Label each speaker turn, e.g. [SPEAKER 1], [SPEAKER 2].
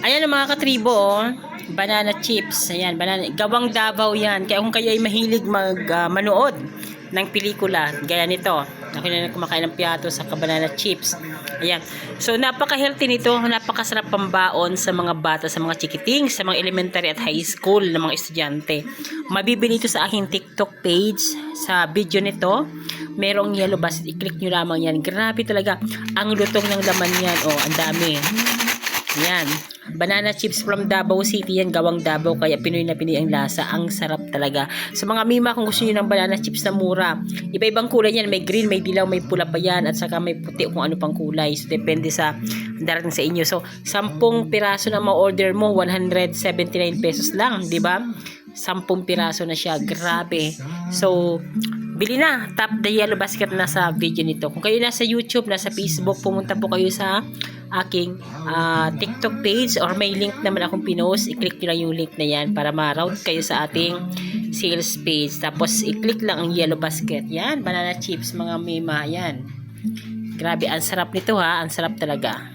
[SPEAKER 1] Ayan ang mga katribo, oh. Banana chips. Ayan, banana. Gawang Davao yan. Kaya kung kayo ay mahilig manood ng pelikula, gaya nito. Ako na kumakain ng piyato sa banana chips. Ayan. So, napaka-healthy nito. Napakasarap pambaon sa mga bata, sa mga chikiting, sa mga elementary at high school na mga estudyante. Mabibili ito sa aking TikTok page. Sa video nito, merong yellow basket. I-click nyo lamang yan. Grabe talaga. Ang lutong ng laman yan. Oh, ang dami. Yan. Banana chips from Davao City yan. Gawang Davao. Kaya Pinoy na Pinoy ang lasa. Ang sarap talaga. Sa mga mima, kung gusto nyo ng banana chips na mura, iba-ibang kulay yan. May green, may dilaw, may pula pa yan. At saka may puti kung ano pang kulay. So, depende sa darating sa inyo. So, 10 piraso na ma-order mo, 179 pesos lang. Diba? 10 piraso na siya. Grabe. So, bili na. Tap the yellow basket na sa video nito. Kung kayo nasa YouTube, nasa Facebook, pumunta po kayo sa aking TikTok page or may link naman akong pinost. I-click nyo lang yung link na yan para ma-route kayo sa ating sales page. Tapos, i-click lang ang yellow basket. Yan, banana chips, mga mima. Yan. Grabe, ang sarap nito ha. Ang sarap talaga.